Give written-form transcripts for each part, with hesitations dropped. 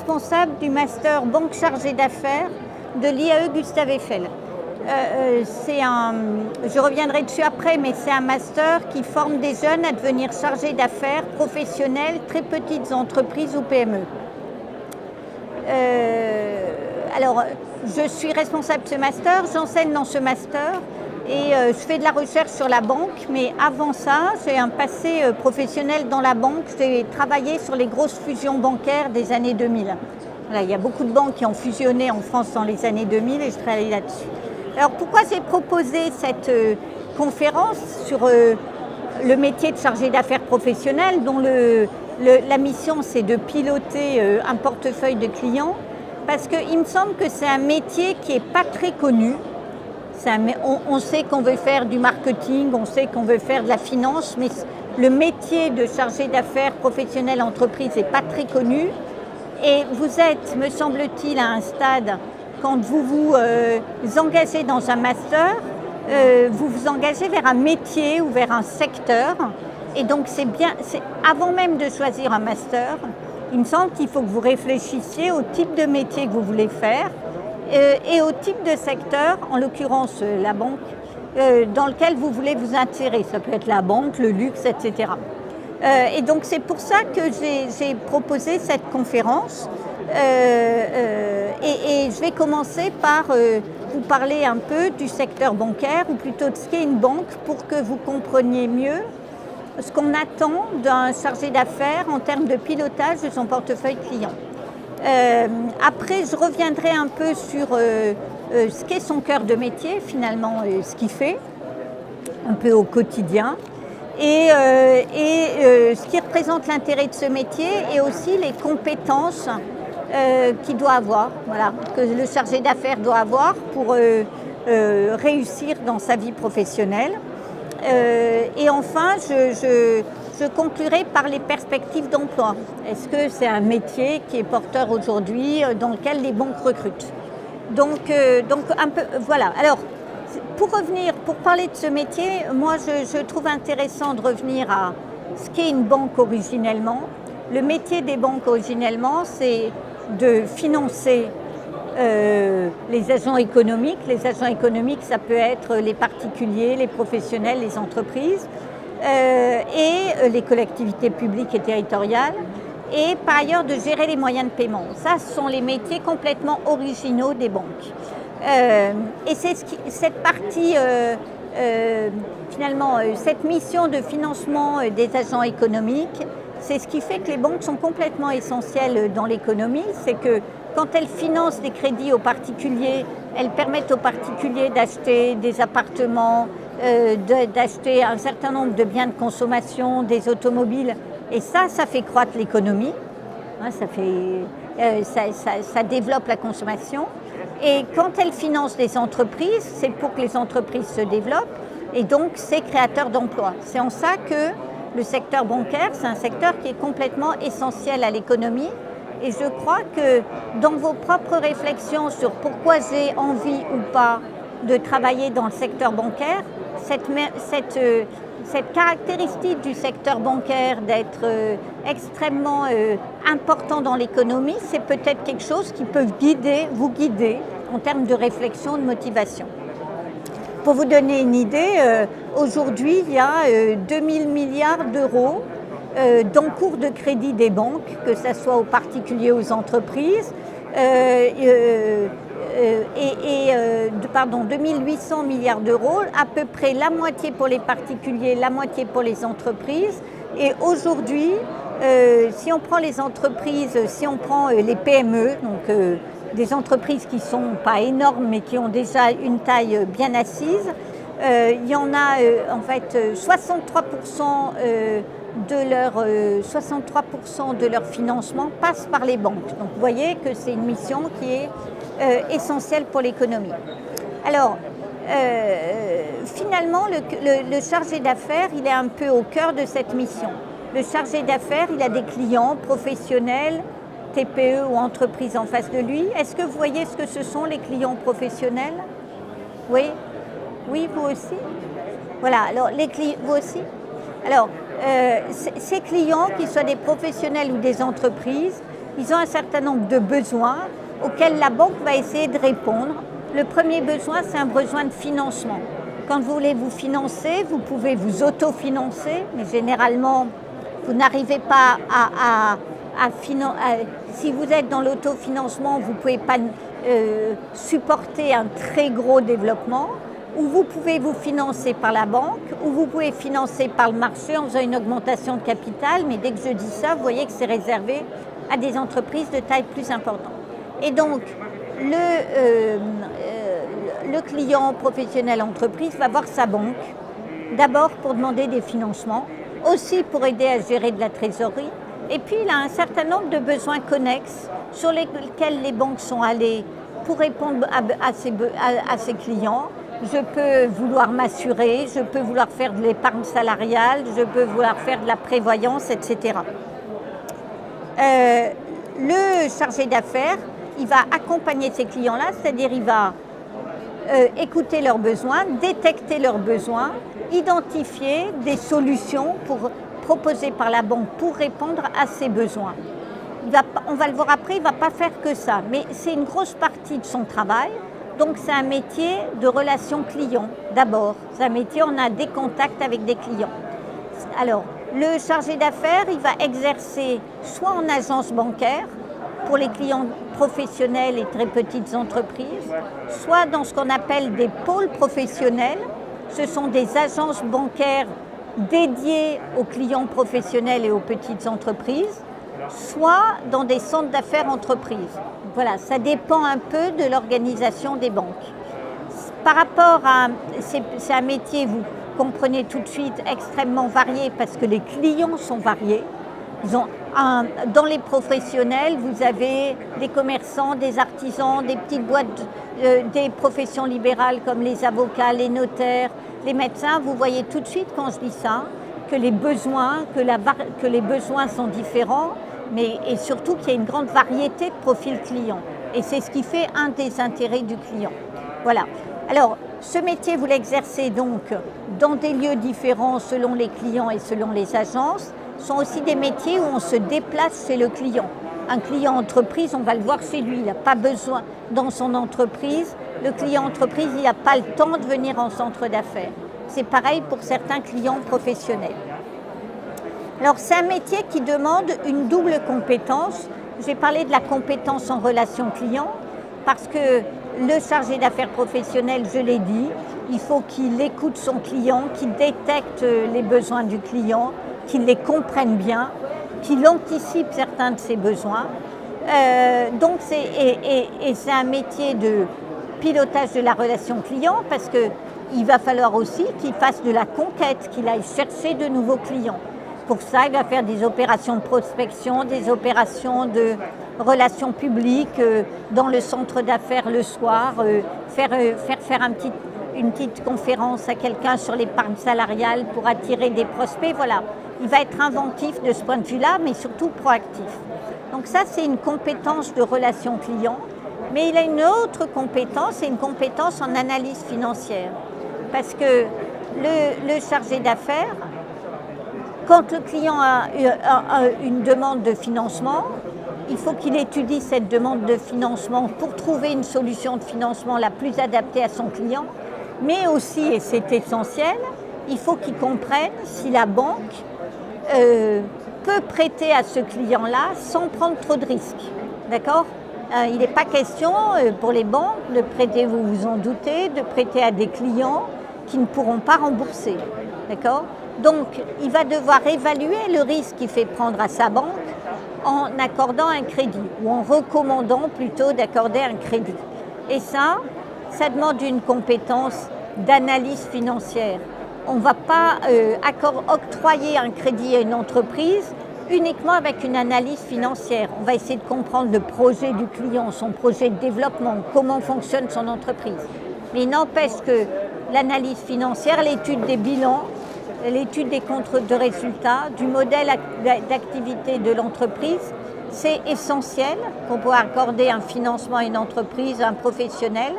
responsable du master banque chargée d'affaires de l'IAE Gustave Eiffel. Je reviendrai dessus après, mais c'est un master qui forme des jeunes à devenir chargés d'affaires professionnels, très petites entreprises ou PME. Alors, je suis responsable de ce master, j'enseigne dans ce master et je fais de la recherche sur la banque, mais avant ça, j'ai un passé professionnel dans la banque. J'ai travaillé sur les grosses fusions bancaires des années 2000. Voilà, il y a beaucoup de banques qui ont fusionné en France dans les années 2000 et je travaille là-dessus. Alors pourquoi j'ai proposé cette conférence sur le métier de chargé d'affaires professionnel dont la mission c'est de piloter un portefeuille de clients? Parce qu'il me semble que c'est un métier qui n'est pas très connu. On sait qu'on veut faire du marketing, on sait qu'on veut faire de la finance, mais le métier de chargé d'affaires professionnel entreprise n'est pas très connu. Et vous êtes, me semble-t-il, à un stade, quand vous vous engagez dans un master, vous vous engagez vers un métier ou vers un secteur. Et donc c'est avant même de choisir un master, il me semble qu'il faut que vous réfléchissiez au type de métier que vous voulez faire et au type de secteur, en l'occurrence la banque, dans lequel vous voulez vous insérer. Ça peut être la banque, le luxe, etc. Et donc c'est pour ça que j'ai proposé cette conférence. Et je vais commencer par vous parler un peu du secteur bancaire, ou plutôt de ce qu'est une banque, pour que vous compreniez mieux ce qu'on attend d'un chargé d'affaires en termes de pilotage de son portefeuille client. Après, je reviendrai un peu sur ce qu'est son cœur de métier, finalement, ce qu'il fait, un peu au quotidien, et ce qui représente l'intérêt de ce métier, et aussi les compétences qu'il doit avoir, voilà, que le chargé d'affaires doit avoir pour réussir dans sa vie professionnelle. Et enfin, je conclurai par les perspectives d'emploi. Est-ce que c'est un métier qui est porteur aujourd'hui dans lequel les banques recrutent? Donc un peu, voilà. Alors, pour parler de ce métier, moi je trouve intéressant de revenir à ce qu'est une banque originellement. Le métier des banques originellement, c'est de financer les agents économiques. Les agents économiques, ça peut être les particuliers, les professionnels, les entreprises et les collectivités publiques et territoriales. Et par ailleurs, de gérer les moyens de paiement. Ça, ce sont les métiers complètement originaux des banques. Et c'est cette partie, finalement, cette mission de financement des agents économiques, c'est ce qui fait que les banques sont complètement essentielles dans l'économie. C'est que quand elles financent des crédits aux particuliers, elles permettent aux particuliers d'acheter des appartements, d'acheter un certain nombre de biens de consommation, des automobiles. Et ça fait croître l'économie, hein, ça développe la consommation. Et quand elles financent des entreprises, c'est pour que les entreprises se développent et donc c'est créateur d'emplois. C'est en ça que le secteur bancaire, c'est un secteur qui est complètement essentiel à l'économie. Et je crois que dans vos propres réflexions sur pourquoi j'ai envie ou pas de travailler dans le secteur bancaire, cette caractéristique du secteur bancaire d'être extrêmement important dans l'économie, c'est peut-être quelque chose qui peut vous guider en termes de réflexion, de motivation. Pour vous donner une idée, aujourd'hui, il y a 2000 milliards d'euros d'encours de crédit des banques, que ce soit aux particuliers ou aux entreprises, 2800 milliards d'euros, à peu près la moitié pour les particuliers, la moitié pour les entreprises. Et aujourd'hui, si on prend les entreprises, si on prend les PME, donc des entreprises qui ne sont pas énormes mais qui ont déjà une taille bien assise, il y en a en fait 63% de leur financement passe par les banques. Donc vous voyez que c'est une mission qui est essentielle pour l'économie. Alors, finalement, le chargé d'affaires, il est un peu au cœur de cette mission. Le chargé d'affaires, il a des clients professionnels, TPE ou entreprises en face de lui. Est-ce que vous voyez ce que ce sont les clients professionnels? Oui? Oui, vous aussi? Voilà, alors vous aussi? Alors, ces clients, qu'ils soient des professionnels ou des entreprises, ils ont un certain nombre de besoins auxquels la banque va essayer de répondre. Le premier besoin, c'est un besoin de financement. Quand vous voulez vous financer, vous pouvez vous autofinancer, mais généralement, vous n'arrivez pas si vous êtes dans l'autofinancement, vous ne pouvez pas supporter un très gros développement, ou vous pouvez vous financer par la banque, ou vous pouvez financer par le marché en faisant une augmentation de capital, mais dès que je dis ça, vous voyez que c'est réservé à des entreprises de taille plus importante. Et donc, le client professionnel entreprise va voir sa banque, d'abord pour demander des financements, aussi pour aider à gérer de la trésorerie, et puis il a un certain nombre de besoins connexes sur lesquels les banques sont allées pour répondre à ses clients. Je peux vouloir m'assurer, je peux vouloir faire de l'épargne salariale, je peux vouloir faire de la prévoyance, etc. Le chargé d'affaires, il va accompagner ces clients-là, c'est-à-dire il va écouter leurs besoins, détecter leurs besoins, identifier des solutions proposées par la banque pour répondre à ces besoins. On va le voir après, il ne va pas faire que ça, mais c'est une grosse partie de son travail. Donc c'est un métier de relation client d'abord. C'est un métier, on a des contacts avec des clients. Alors, le chargé d'affaires, il va exercer soit en agence bancaire pour les clients professionnels et très petites entreprises, soit dans ce qu'on appelle des pôles professionnels. Ce sont des agences bancaires dédiées aux clients professionnels et aux petites entreprises, soit dans des centres d'affaires entreprises. Voilà, ça dépend un peu de l'organisation des banques. Par rapport à, c'est un métier, vous comprenez tout de suite, extrêmement varié parce que les clients sont variés. Dans les professionnels, vous avez des commerçants, des artisans, des petites boîtes, des professions libérales comme les avocats, les notaires, les médecins. Vous voyez tout de suite quand je dis ça que les besoins sont différents, et surtout qu'il y a une grande variété de profils clients. Et c'est ce qui fait un des intérêts du client. Voilà. Alors, ce métier, vous l'exercez donc dans des lieux différents selon les clients et selon les agences. Ce sont aussi des métiers où on se déplace chez le client. Un client entreprise, on va le voir chez lui, il n'a pas besoin dans son entreprise. Le client entreprise, il n'a pas le temps de venir en centre d'affaires. C'est pareil pour certains clients professionnels. Alors, c'est un métier qui demande une double compétence. J'ai parlé de la compétence en relation client parce que le chargé d'affaires professionnel, je l'ai dit, il faut qu'il écoute son client, qu'il détecte les besoins du client, qu'il les comprenne bien, qu'il anticipe certains de ses besoins. Donc c'est un métier de pilotage de la relation client parce qu'il va falloir aussi qu'il fasse de la conquête, qu'il aille chercher de nouveaux clients. Pour ça, il va faire des opérations de prospection, des opérations de relations publiques dans le centre d'affaires le soir, faire une petite conférence à quelqu'un sur l'épargne salariale pour attirer des prospects. Voilà, il va être inventif de ce point de vue-là, mais surtout proactif. Donc ça, c'est une compétence de relation client, mais il a une autre compétence, c'est une compétence en analyse financière. Parce que le chargé d'affaires, quand le client a une demande de financement, il faut qu'il étudie cette demande de financement pour trouver une solution de financement la plus adaptée à son client, mais aussi, et c'est essentiel, il faut qu'il comprenne si la banque peut prêter à ce client-là sans prendre trop de risques. D'accord ? Il n'est pas question pour les banques de prêter, vous vous en doutez, de prêter à des clients qui ne pourront pas rembourser. D'accord ? Donc, il va devoir évaluer le risque qu'il fait prendre à sa banque en accordant un crédit ou en recommandant plutôt d'accorder un crédit. Et ça demande une compétence d'analyse financière. On ne va pas octroyer un crédit à une entreprise uniquement avec une analyse financière. On va essayer de comprendre le projet du client, son projet de développement, comment fonctionne son entreprise. Mais il n'empêche que l'analyse financière, l'étude des bilans, l'étude des comptes de résultats, du modèle d'activité de l'entreprise, c'est essentiel pour pouvoir accorder un financement à une entreprise, à un professionnel.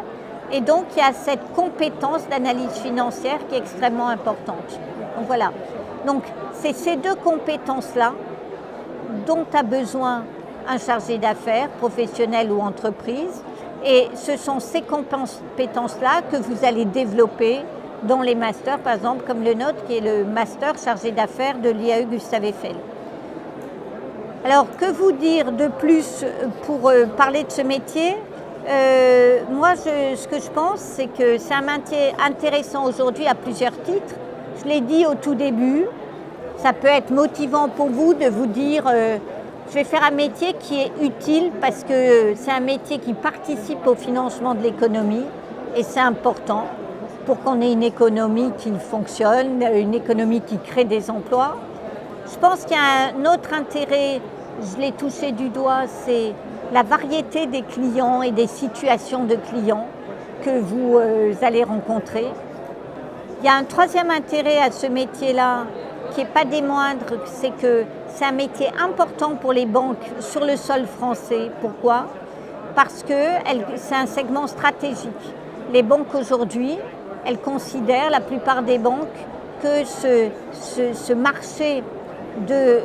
Et donc, il y a cette compétence d'analyse financière qui est extrêmement importante. Donc voilà. Donc, c'est ces deux compétences-là dont a besoin un chargé d'affaires, professionnel ou entreprise. Et ce sont ces compétences-là que vous allez développer dans les masters, par exemple comme le nôtre, qui est le master chargé d'affaires de l'IAE Gustave Eiffel. Alors, que vous dire de plus pour parler de ce métier ? Moi, ce que je pense, c'est que c'est un métier intéressant aujourd'hui à plusieurs titres. Je l'ai dit au tout début, ça peut être motivant pour vous de vous dire je vais faire un métier qui est utile parce que c'est un métier qui participe au financement de l'économie et c'est important pour qu'on ait une économie qui fonctionne, une économie qui crée des emplois. Je pense qu'il y a un autre intérêt, je l'ai touché du doigt, c'est la variété des clients et des situations de clients que vous allez rencontrer. Il y a un troisième intérêt à ce métier-là, qui n'est pas des moindres, c'est que c'est un métier important pour les banques sur le sol français. Pourquoi ? Parce que c'est un segment stratégique. Les banques aujourd'hui, elles considèrent, la plupart des banques, que ce marché de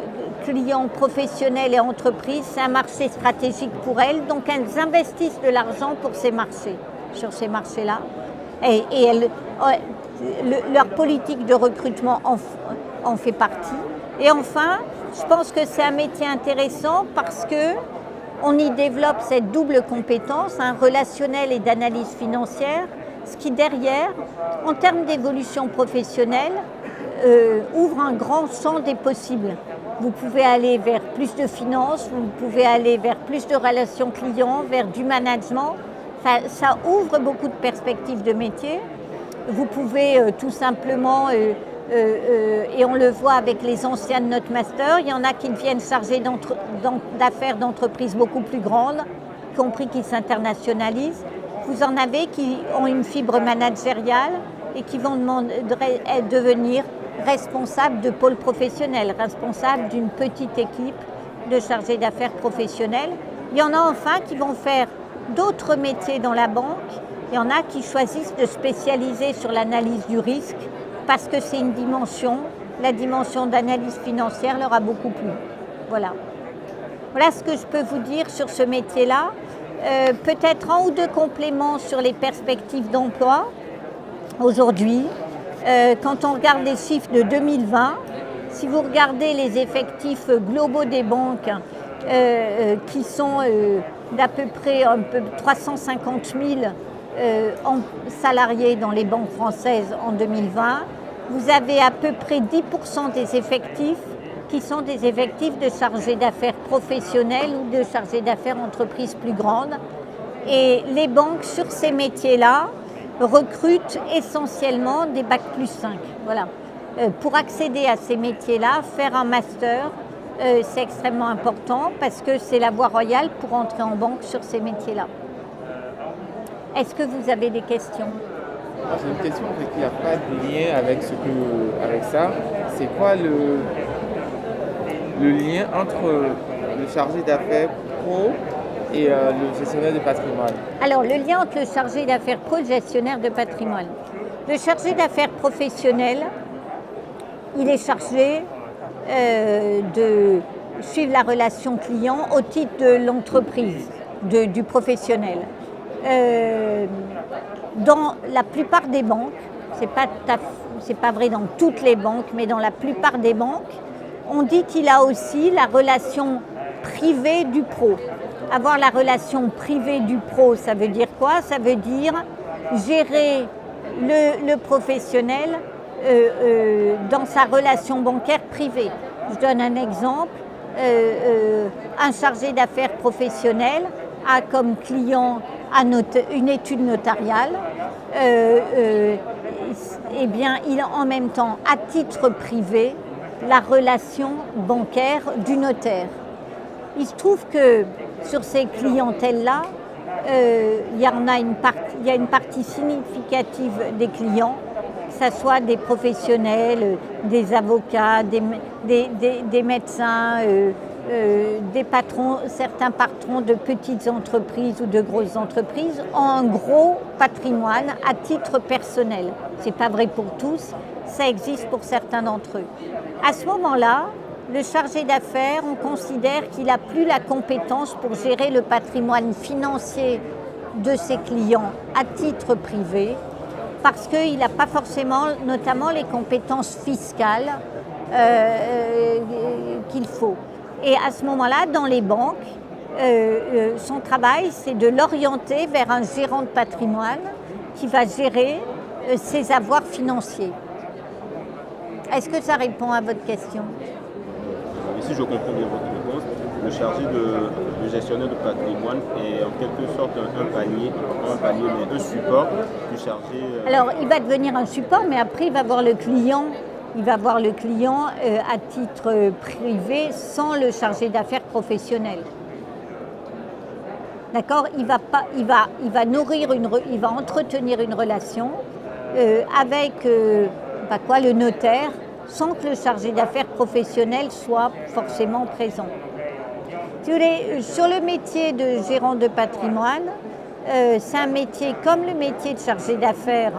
clients professionnels et entreprises, c'est un marché stratégique pour elles. Donc elles investissent de l'argent pour ces marchés, sur ces marchés-là. Et leur politique de recrutement en fait partie. Et enfin, je pense que c'est un métier intéressant parce qu'on y développe cette double compétence, relationnelle et d'analyse financière, ce qui derrière, en termes d'évolution professionnelle, ouvre un grand champ des possibles. Vous pouvez aller vers plus de finances, vous pouvez aller vers plus de relations clients, vers du management. Enfin, ça ouvre beaucoup de perspectives de métier. Vous pouvez tout simplement, et on le voit avec les anciens de notre master, il y en a qui deviennent chargés d'affaires d'entreprises beaucoup plus grandes, y compris qui s'internationalisent. Vous en avez qui ont une fibre managériale et qui vont devenir responsables de pôles professionnels, responsables d'une petite équipe de chargés d'affaires professionnels. Il y en a enfin qui vont faire d'autres métiers dans la banque. Il y en a qui choisissent de spécialiser sur l'analyse du risque parce que c'est une dimension, la dimension d'analyse financière leur a beaucoup plu. Voilà. Voilà ce que je peux vous dire sur ce métier-là. Peut-être un ou deux compléments sur les perspectives d'emploi. Aujourd'hui, quand on regarde les chiffres de 2020, si vous regardez les effectifs globaux des banques qui sont d'à peu près 350 000 salariés dans les banques françaises en 2020, vous avez à peu près 10% des effectifs qui sont des effectifs de chargés d'affaires professionnels ou de chargés d'affaires entreprises plus grandes. Et les banques, sur ces métiers-là, recrutent essentiellement des Bac plus 5. Voilà. Pour accéder à ces métiers-là, faire un master, c'est extrêmement important parce que c'est la voie royale pour entrer en banque sur ces métiers-là. Est-ce que vous avez des questions ? J'ai une question, en fait, il n'y a pas de lien avec ça. C'est quoi le lien entre le chargé d'affaires pro et le gestionnaire de patrimoine? Alors, le lien entre le chargé d'affaires pro et le gestionnaire de patrimoine. Le chargé d'affaires professionnel, il est chargé de suivre la relation client au titre de l'entreprise, du professionnel. Dans la plupart des banques, c'est pas vrai dans toutes les banques, mais dans la plupart des banques, on dit qu'il a aussi la relation privée du pro. Avoir la relation privée du pro, ça veut dire quoi ? Ça veut dire gérer le professionnel dans sa relation bancaire privée. Je donne un exemple. Un chargé d'affaires professionnel a comme client une étude notariale. Eh bien, il a en même temps, à titre privé, la relation bancaire du notaire. Il se trouve que sur ces clientèles-là, il y a une partie significative des clients, que ce soit des professionnels, des avocats, des médecins, des patrons, certains patrons de petites entreprises ou de grosses entreprises ont un gros patrimoine à titre personnel. Ce n'est pas vrai pour tous, ça existe pour certains d'entre eux. À ce moment-là, le chargé d'affaires, on considère qu'il n'a plus la compétence pour gérer le patrimoine financier de ses clients à titre privé, parce qu'il n'a pas forcément, notamment, les compétences fiscales qu'il faut. Et à ce moment-là, dans les banques, son travail, c'est de l'orienter vers un gérant de patrimoine qui va gérer ses avoirs financiers. Est-ce que ça répond à votre question? Et si je comprends bien votre réponse, le chargé de gestionnaire de patrimoine est en quelque sorte un panier, mais un support du chargé. Alors, il va devenir un support, mais après, il va voir le client. Il va voir le client à titre privé sans le chargé d'affaires professionnel. D'accord? Il va entretenir une relation avec le notaire, sans que le chargé d'affaires professionnel soit forcément présent. Si vous voulez, sur le métier de gérant de patrimoine, c'est un métier comme le métier de chargé d'affaires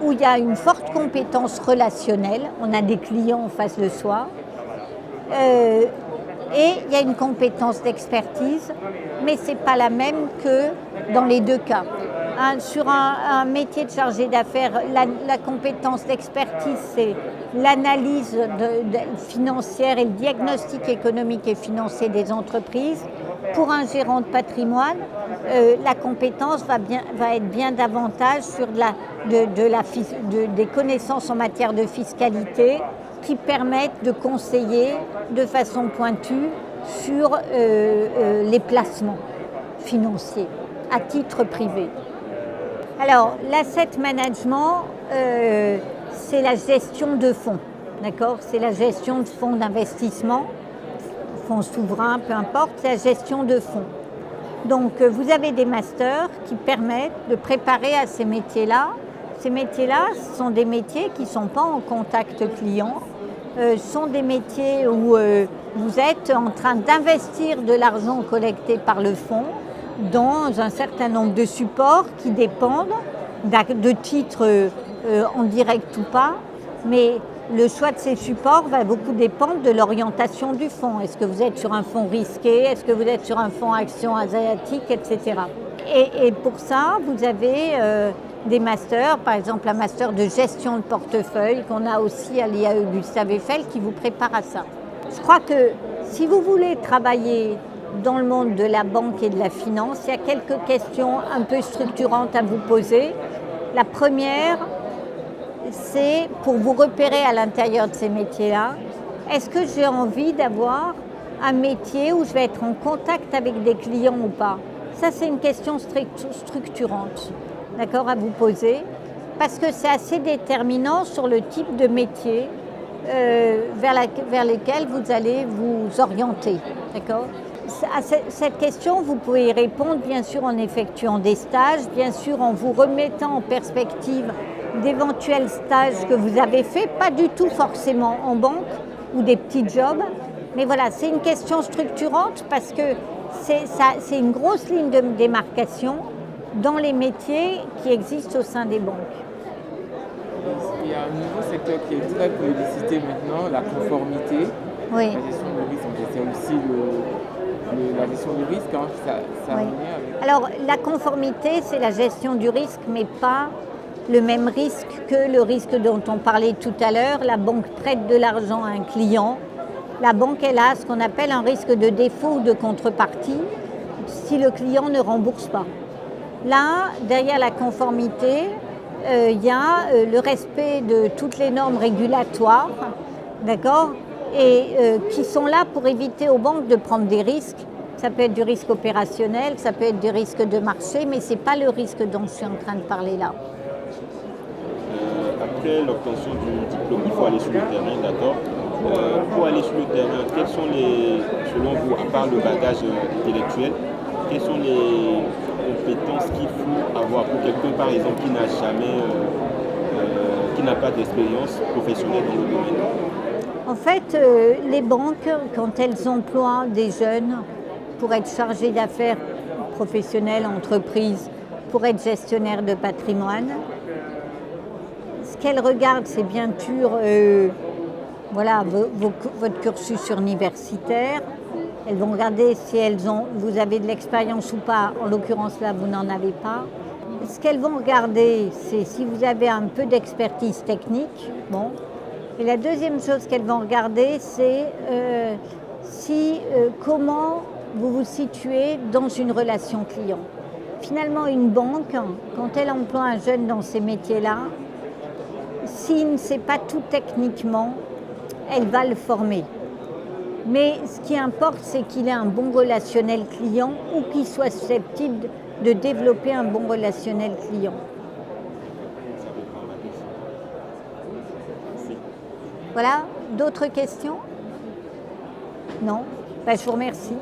où il y a une forte compétence relationnelle, on a des clients en face de soi, et il y a une compétence d'expertise, mais ce n'est pas la même que dans les deux cas. Sur un métier de chargé d'affaires, la compétence d'expertise, c'est l'analyse financière et le diagnostic économique et financier des entreprises. Pour un gérant de patrimoine, la compétence va être bien davantage sur des connaissances en matière de fiscalité qui permettent de conseiller de façon pointue sur les placements financiers à titre privé. Alors, l'asset management, c'est la gestion de fonds, d'accord? C'est la gestion de fonds d'investissement, fonds souverains, peu importe, la gestion de fonds. Donc, vous avez des masters qui permettent de préparer à ces métiers-là. Ces métiers-là, ce sont des métiers qui ne sont pas en contact client, sont des métiers où vous êtes en train d'investir de l'argent collecté par le fonds dans un certain nombre de supports qui dépendent de titres en direct ou pas, mais le choix de ces supports va beaucoup dépendre de l'orientation du fonds. Est-ce que vous êtes sur un fonds risqué? Est-ce que vous êtes sur un fonds action asiatique, etc. Et pour ça, vous avez des masters, par exemple un master de gestion de portefeuille qu'on a aussi à l'IAE Gustave Eiffel qui vous prépare à ça. Je crois que si vous voulez travailler dans le monde de la banque et de la finance, il y a quelques questions un peu structurantes à vous poser. La première, c'est pour vous repérer à l'intérieur de ces métiers-là, est-ce que j'ai envie d'avoir un métier où je vais être en contact avec des clients ou pas? Ça, c'est une question structurante, d'accord, à vous poser, parce que c'est assez déterminant sur le type de métier vers lesquels vous allez vous orienter, d'accord? À cette question, vous pouvez y répondre bien sûr en effectuant des stages, bien sûr en vous remettant en perspective d'éventuels stages que vous avez faits, pas du tout forcément en banque ou des petits jobs, mais voilà, c'est une question structurante parce que c'est une grosse ligne de démarcation dans les métiers qui existent au sein des banques. Il y a un nouveau secteur qui est très plébiscité maintenant, la conformité, oui. La gestion du risque. C'est aussi la gestion du risque, hein, ça oui. avec... Alors la conformité, c'est la gestion du risque, mais pas le même risque que le risque dont on parlait tout à l'heure. La banque prête de l'argent à un client. La banque, elle a ce qu'on appelle un risque de défaut ou de contrepartie si le client ne rembourse pas. Là, derrière la conformité, il y a le respect de toutes les normes régulatoires, d'accord, et qui sont là pour éviter aux banques de prendre des risques. Ça peut être du risque opérationnel, ça peut être du risque de marché, mais ce n'est pas le risque dont je suis en train de parler là. Après l'obtention du diplôme, il faut aller sur le terrain, d'accord? Pour aller sur le terrain, quels sont selon vous, à part le bagage intellectuel, quelles sont les compétences qu'il faut avoir pour quelqu'un, par exemple, qui n'a pas d'expérience professionnelle dans le domaine? En fait, les banques, quand elles emploient des jeunes pour être chargés d'affaires professionnels, entreprises, pour être gestionnaires de patrimoine, ce qu'elles regardent, c'est bien sûr voilà, votre cursus universitaire. Elles vont regarder si vous avez de l'expérience ou pas. En l'occurrence, là, vous n'en avez pas. Ce qu'elles vont regarder, c'est si vous avez un peu d'expertise technique. Bon. Et la deuxième chose qu'elles vont regarder, c'est comment vous vous situez dans une relation client. Finalement, une banque, quand elle emploie un jeune dans ces métiers-là, s'il ne sait pas tout techniquement, elle va le former. Mais ce qui importe, c'est qu'il ait un bon relationnel client ou qu'il soit susceptible de développer un bon relationnel client. Voilà, d'autres questions? Non? Je vous remercie.